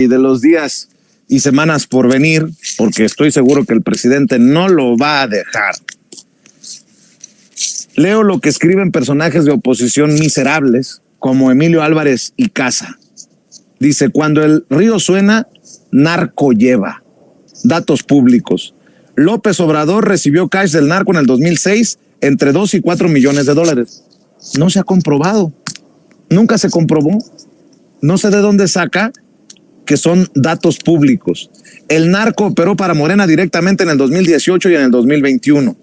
y de los días y semanas por venir, porque estoy seguro que el presidente no lo va a dejar. Leo lo que escriben personajes de oposición miserables como Emilio Álvarez y Casa. Dice, cuando el río suena, narco lleva. Datos públicos. López Obrador recibió cash del narco en el 2006 entre 2 y 4 millones de dólares. No se ha comprobado. Nunca se comprobó. No sé de dónde saca que son datos públicos. El narco operó para Morena directamente en el 2018 y en el 2021.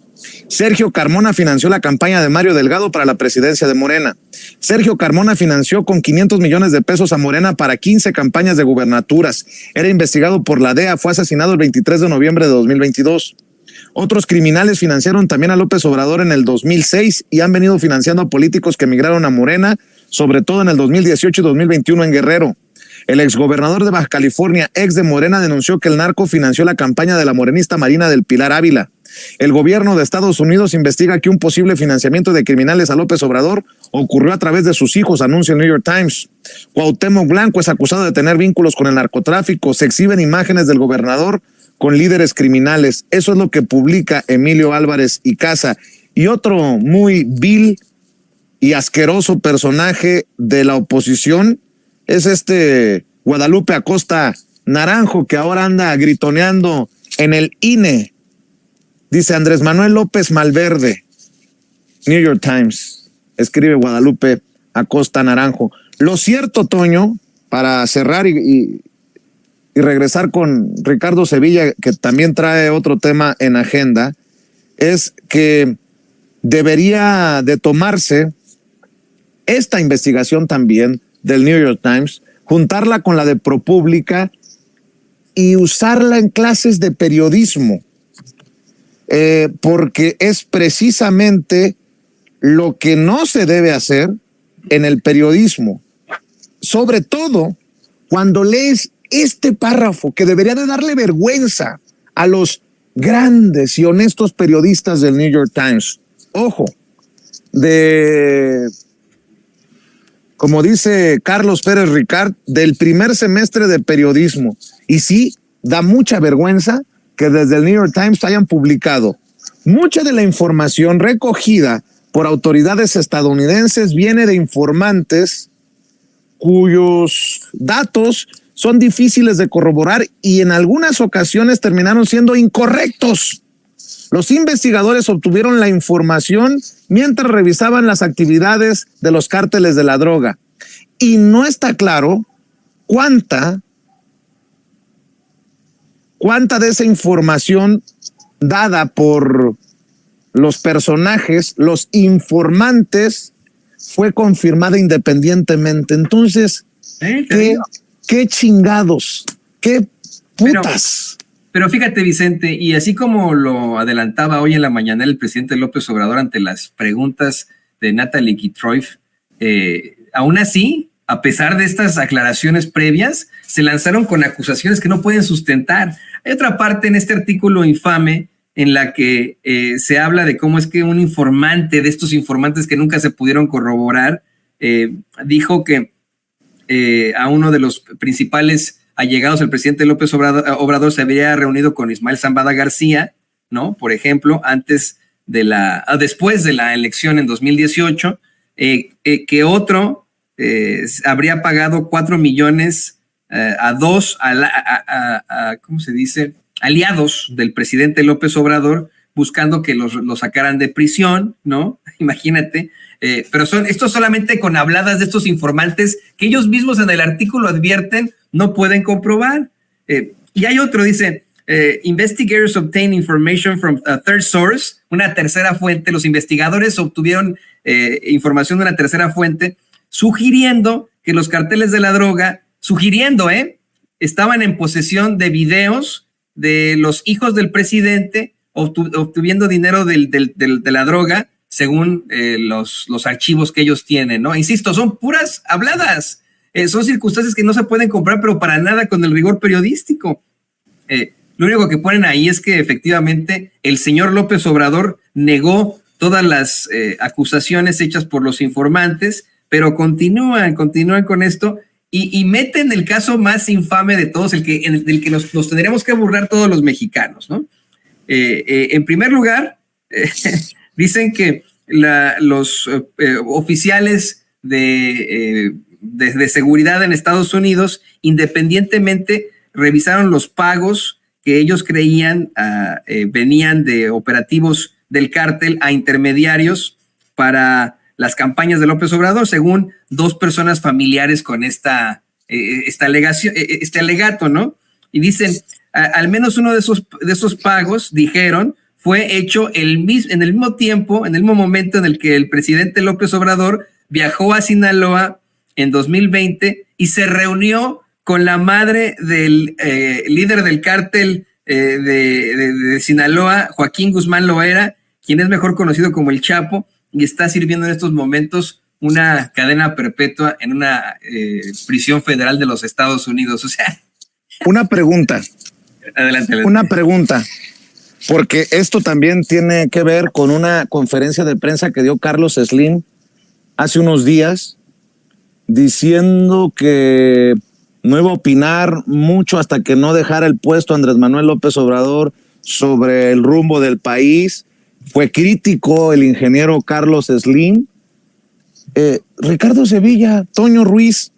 Sergio Carmona financió la campaña de Mario Delgado para la presidencia de Morena. Sergio Carmona financió con 500 millones de pesos a Morena para 15 campañas de gubernaturas. Era investigado por la DEA, fue asesinado el 23 de noviembre de 2022. Otros criminales financiaron también a López Obrador en el 2006 y han venido financiando a políticos que emigraron a Morena, sobre todo en el 2018 y 2021 en Guerrero. El exgobernador de Baja California, ex de Morena, denunció que el narco financió la campaña de la morenista Marina del Pilar Ávila. El gobierno de Estados Unidos investiga que un posible financiamiento de criminales a López Obrador ocurrió a través de sus hijos, anuncia el New York Times. Cuauhtémoc Blanco es acusado de tener vínculos con el narcotráfico. Se exhiben imágenes del gobernador con líderes criminales. Eso es lo que publica Emilio Álvarez y Casa. Y otro muy vil y asqueroso personaje de la oposición es Guadalupe Acosta Naranjo, que ahora anda gritoneando en el INE. Dice Andrés Manuel López Malverde. New York Times. Escribe Guadalupe Acosta Naranjo. Lo cierto, Toño, para cerrar y regresar con Ricardo Sevilla, que también trae otro tema en agenda, es que debería de tomarse esta investigación también del New York Times, juntarla con la de ProPublica y usarla en clases de periodismo, porque es precisamente lo que no se debe hacer en el periodismo, sobre todo cuando lees este párrafo que debería de darle vergüenza a los grandes y honestos periodistas del New York Times. Ojo, como dice Carlos Pérez Ricard, del primer semestre de periodismo. Y sí, da mucha vergüenza que desde el New York Times hayan publicado mucha de la información recogida por autoridades estadounidenses viene de informantes cuyos datos son difíciles de corroborar y en algunas ocasiones terminaron siendo incorrectos. Los investigadores obtuvieron la información mientras revisaban las actividades de los cárteles de la droga. Y no está claro cuánta de esa información dada por los personajes, los informantes, fue confirmada independientemente. Entonces, ¿qué chingados? ¿Qué putas? Pero fíjate, Vicente, y así como lo adelantaba hoy en la mañana el presidente López Obrador ante las preguntas de Natalie Gitroif, aún así, a pesar de estas aclaraciones previas, se lanzaron con acusaciones que no pueden sustentar. Hay otra parte en este artículo infame en la que se habla de cómo es que un informante de estos informantes que nunca se pudieron corroborar dijo que a uno de los principales allegados el presidente López Obrador se había reunido con Ismael Zambada García, ¿no? Por ejemplo, después de la elección en 2018, que otro habría pagado 4 millones a dos, ¿cómo se dice? Aliados del presidente López Obrador, buscando que los sacaran de prisión, ¿no? Imagínate. Pero esto solamente con habladas de estos informantes que ellos mismos en el artículo advierten no pueden comprobar. Y hay otro, dice, investigators obtain information from a third source, una tercera fuente. Los investigadores obtuvieron información de una tercera fuente, sugiriendo que los carteles de la droga, estaban en posesión de videos de los hijos del presidente obtuviendo dinero de la droga, según los archivos que ellos tienen, ¿no? Insisto, son puras habladas. Son circunstancias que no se pueden comprar, pero para nada con el rigor periodístico. Lo único que ponen ahí es que efectivamente el señor López Obrador negó todas las acusaciones hechas por los informantes, pero continúan con esto y meten el caso más infame de todos, del que nos tendríamos que burlar todos los mexicanos, ¿no? En primer lugar, dicen que los oficiales de seguridad en Estados Unidos, independientemente, revisaron los pagos que ellos creían venían de operativos del cártel a intermediarios para las campañas de López Obrador, según dos personas familiares con esta alegación, este alegato, ¿no? Y dicen, al menos uno de esos pagos, dijeron, fue hecho en el mismo tiempo, en el mismo momento en el que el presidente López Obrador viajó a Sinaloa en 2020 y se reunió con la madre del líder del cártel de Sinaloa, Joaquín Guzmán Loera, quien es mejor conocido como el Chapo, y está sirviendo en estos momentos una cadena perpetua en una prisión federal de los Estados Unidos. O sea, una pregunta. Adelante. Una pregunta, porque esto también tiene que ver con una conferencia de prensa que dio Carlos Slim hace unos días, diciendo que no iba a opinar mucho hasta que no dejara el puesto Andrés Manuel López Obrador sobre el rumbo del país. Fue crítico el ingeniero Carlos Slim. Ricardo Sevilla, Toño Ruiz,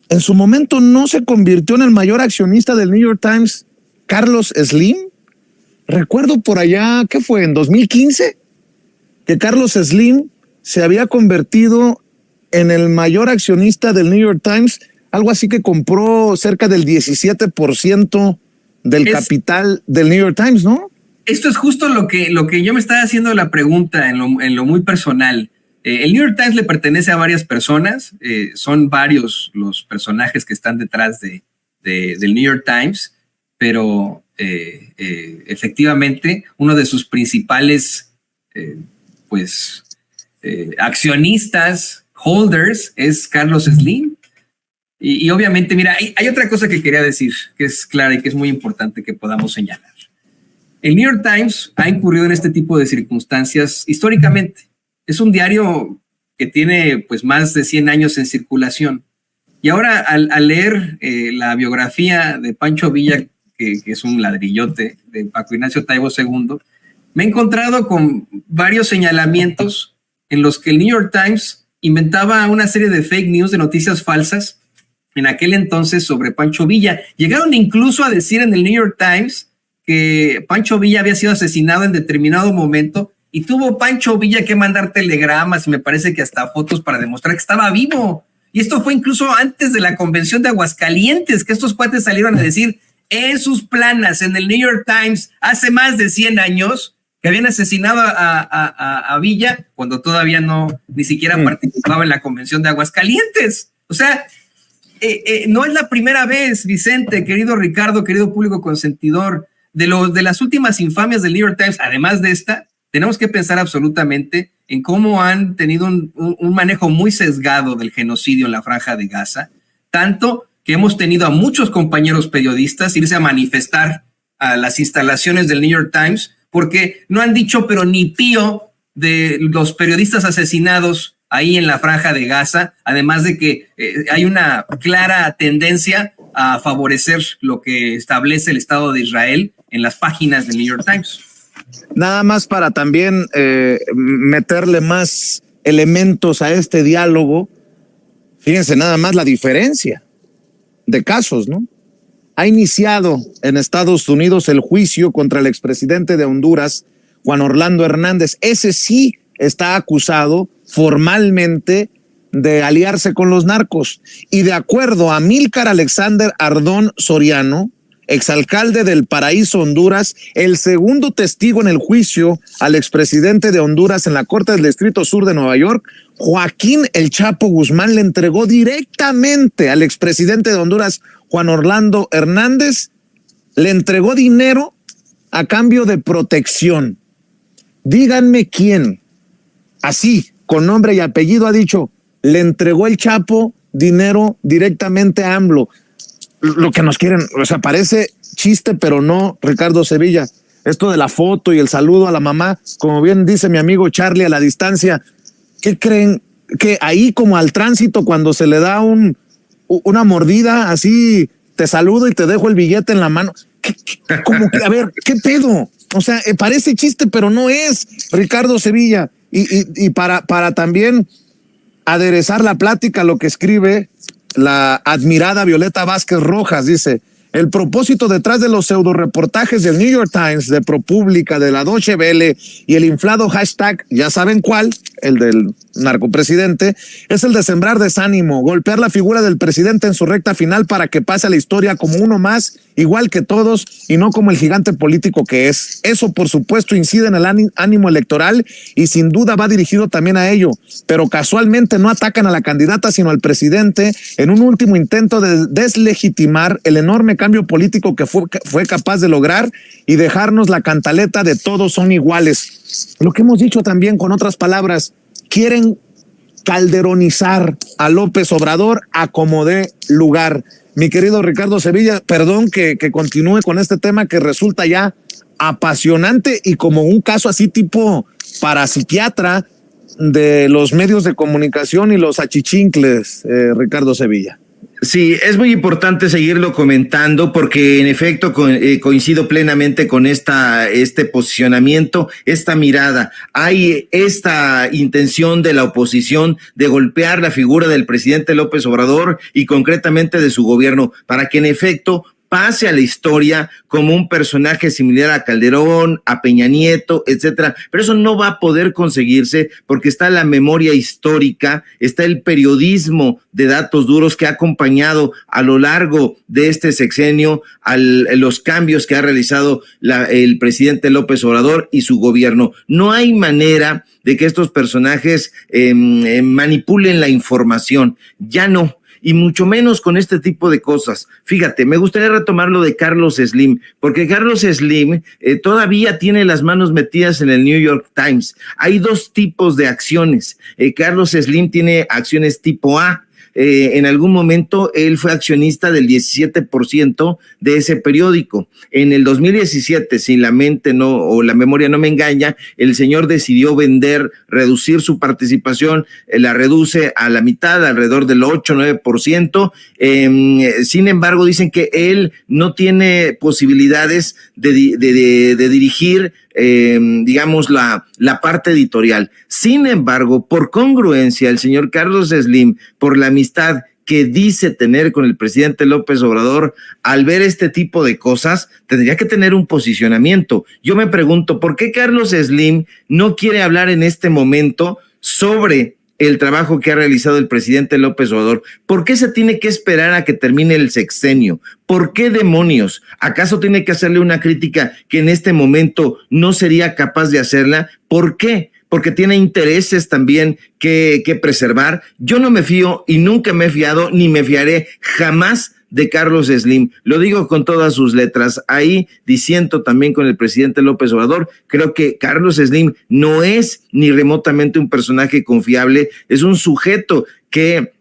en su momento no se convirtió en el mayor accionista del New York Times, Carlos Slim. Recuerdo por allá, ¿qué fue? En 2015, que Carlos Slim se había convertido en el mayor accionista del New York Times, algo así que compró cerca del 17% del capital del New York Times, ¿no? Esto es justo lo que yo me estaba haciendo la pregunta en lo muy personal. El New York Times le pertenece a varias personas, son varios los personajes que están detrás del New York Times, pero efectivamente uno de sus principales accionistas, holders, es Carlos Slim. Y obviamente, mira, hay otra cosa que quería decir, que es clara y que es muy importante que podamos señalar. El New York Times ha incurrido en este tipo de circunstancias históricamente. Es un diario que tiene pues más de 100 años en circulación. Y ahora al leer la biografía de Pancho Villa, que es un ladrillote de Paco Ignacio Taibo II, me he encontrado con varios señalamientos en los que el New York Times inventaba una serie de fake news, de noticias falsas, en aquel entonces sobre Pancho Villa. Llegaron incluso a decir en el New York Times que Pancho Villa había sido asesinado en determinado momento y tuvo Pancho Villa que mandar telegramas y me parece que hasta fotos para demostrar que estaba vivo. Y esto fue incluso antes de la convención de Aguascalientes, que estos cuates salieron a decir en sus planas en el New York Times hace más de 100 años que habían asesinado a Villa cuando todavía ni siquiera participaba en la convención de Aguascalientes. O sea, no es la primera vez, Vicente, querido Ricardo, querido público consentidor, de las últimas infamias del New York Times, además de esta, tenemos que pensar absolutamente en cómo han tenido un manejo muy sesgado del genocidio en la Franja de Gaza, tanto que hemos tenido a muchos compañeros periodistas irse a manifestar a las instalaciones del New York Times, porque no han dicho pero ni pío de los periodistas asesinados ahí en la Franja de Gaza, además de que hay una clara tendencia a favorecer lo que establece el Estado de Israel en las páginas del New York Times. Nada más para también meterle más elementos a este diálogo, fíjense nada más la diferencia de casos, ¿no? Ha iniciado en Estados Unidos el juicio contra el expresidente de Honduras, Juan Orlando Hernández. Ese sí está acusado formalmente de aliarse con los narcos. Y de acuerdo a Amílcar Alexander Ardón Soriano, exalcalde del Paraíso, Honduras, el segundo testigo en el juicio al expresidente de Honduras en la Corte del Distrito Sur de Nueva York, Joaquín El Chapo Guzmán, le entregó directamente al expresidente de Honduras, Juan Orlando Hernández, le entregó dinero a cambio de protección. Díganme quién, así, con nombre y apellido, ha dicho, le entregó el Chapo dinero directamente a AMLO. Lo que nos quieren, o sea, parece chiste, pero no, Ricardo Sevilla. Esto de la foto y el saludo a la mamá, como bien dice mi amigo Charlie a la distancia, ¿qué creen? Que ahí como al tránsito cuando se le da un una mordida, así te saludo y te dejo el billete en la mano. Como que, a ver, ¿qué pedo? O sea, parece chiste, pero no es, Ricardo Sevilla. Y para también aderezar la plática, lo que escribe la admirada Violeta Vázquez Rojas, dice: el propósito detrás de los pseudo reportajes del New York Times, de ProPublica, de la Deutsche Welle y el inflado hashtag, ya saben cuál, el del narcopresidente, es el de sembrar desánimo, golpear la figura del presidente en su recta final para que pase a la historia como uno más, igual que todos, y no como el gigante político que es. Eso, por supuesto, incide en el ánimo electoral y sin duda va dirigido también a ello, pero casualmente no atacan a la candidata sino al presidente en un último intento de deslegitimar el enorme cambio político que fue capaz de lograr y dejarnos la cantaleta de todos son iguales. Lo que hemos dicho también con otras palabras, quieren calderonizar a López Obrador a como dé lugar. Mi querido Ricardo Sevilla, perdón que continúe con este tema que resulta ya apasionante y como un caso así tipo parapsiquiatra de los medios de comunicación y los achichincles, Ricardo Sevilla. Sí, es muy importante seguirlo comentando porque en efecto coincido plenamente con este posicionamiento, esta mirada. Hay esta intención de la oposición de golpear la figura del presidente López Obrador y concretamente de su gobierno para que en efecto pase a la historia como un personaje similar a Calderón, a Peña Nieto, etcétera. Pero eso no va a poder conseguirse porque está la memoria histórica, está el periodismo de datos duros que ha acompañado a lo largo de este sexenio los cambios que ha realizado el presidente López Obrador y su gobierno. No hay manera de que estos personajes manipulen la información. Ya no. Y mucho menos con este tipo de cosas. Fíjate, me gustaría retomar lo de Carlos Slim, porque Carlos Slim todavía tiene las manos metidas en el New York Times. Hay dos tipos de acciones. Carlos Slim tiene acciones tipo A. En algún momento él fue accionista del 17% de ese periódico. En el 2017, si la memoria no me engaña, el señor decidió reducir su participación, la reduce a la mitad, alrededor del 8-9%. Sin embargo, dicen que él no tiene posibilidades de dirigir digamos la parte editorial. Sin embargo, por congruencia, el señor Carlos Slim, por la amistad que dice tener con el presidente López Obrador, al ver este tipo de cosas, tendría que tener un posicionamiento. Yo me pregunto, ¿por qué Carlos Slim no quiere hablar en este momento sobre el trabajo que ha realizado el presidente López Obrador? ¿Por qué se tiene que esperar a que termine el sexenio? ¿Por qué demonios? ¿Acaso tiene que hacerle una crítica que en este momento no sería capaz de hacerla? ¿Por qué? Porque tiene intereses también que preservar. Yo no me fío y nunca me he fiado ni me fiaré jamás de Carlos Slim. Lo digo con todas sus letras. Ahí disiento también con el presidente López Obrador. Creo que Carlos Slim no es ni remotamente un personaje confiable. Es un sujeto que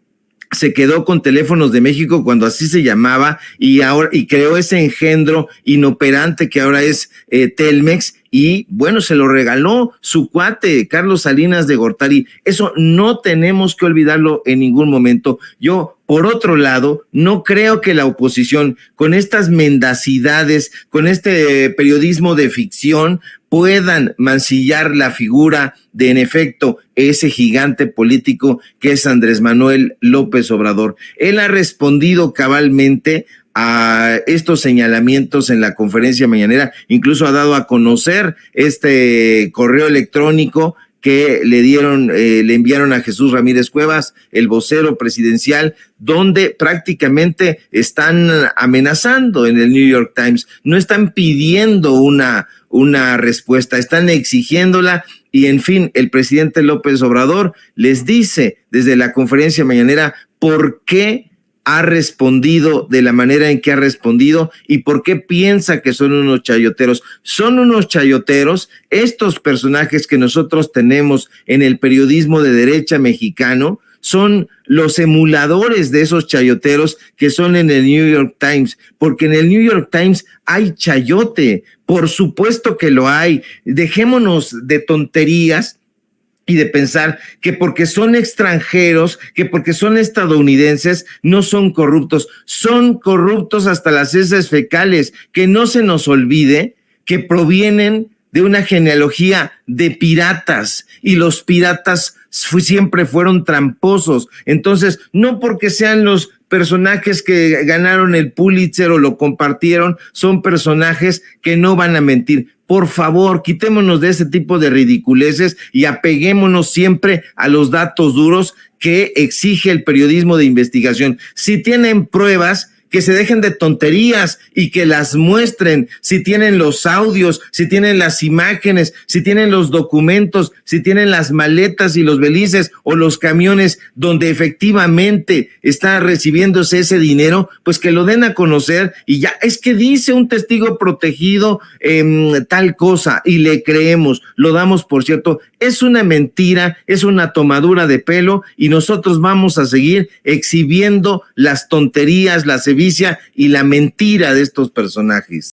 se quedó con Teléfonos de México cuando así se llamaba y creó ese engendro inoperante que ahora es Telmex. Y bueno, se lo regaló su cuate, Carlos Salinas de Gortari. Eso no tenemos que olvidarlo en ningún momento. Yo, por otro lado, no creo que la oposición, con estas mendacidades, con este periodismo de ficción, puedan mancillar la figura de, en efecto, ese gigante político que es Andrés Manuel López Obrador. Él ha respondido cabalmente a estos señalamientos en la conferencia mañanera, incluso ha dado a conocer este correo electrónico que le enviaron a Jesús Ramírez Cuevas, el vocero presidencial, donde prácticamente están amenazando en el New York Times, no están pidiendo una respuesta, están exigiéndola. Y en fin, el presidente López Obrador les dice desde la conferencia mañanera por qué ha respondido de la manera en que ha respondido y por qué piensa que son unos chayoteros. Son unos chayoteros estos personajes que nosotros tenemos en el periodismo de derecha mexicano, son los emuladores de esos chayoteros que son en el New York Times, porque en el New York Times hay chayote, por supuesto que lo hay. Dejémonos de tonterías y de pensar que porque son extranjeros, que porque son estadounidenses, no son corruptos. Son corruptos hasta las heces fecales. Que no se nos olvide que provienen de una genealogía de piratas, y los piratas siempre fueron tramposos. Entonces, no porque sean los personajes que ganaron el Pulitzer o lo compartieron, son personajes que no van a mentir. Por favor, quitémonos de ese tipo de ridiculeces y apeguémonos siempre a los datos duros que exige el periodismo de investigación. Si tienen pruebas, que se dejen de tonterías y que las muestren. Si tienen los audios, si tienen las imágenes, si tienen los documentos, si tienen las maletas y los belices o los camiones donde efectivamente está recibiéndose ese dinero, pues que lo den a conocer. Y ya, es que dice un testigo protegido tal cosa y le creemos, lo damos por cierto. Es una mentira, es una tomadura de pelo, y nosotros vamos a seguir exhibiendo las tonterías, la sevicia y la mentira de estos personajes.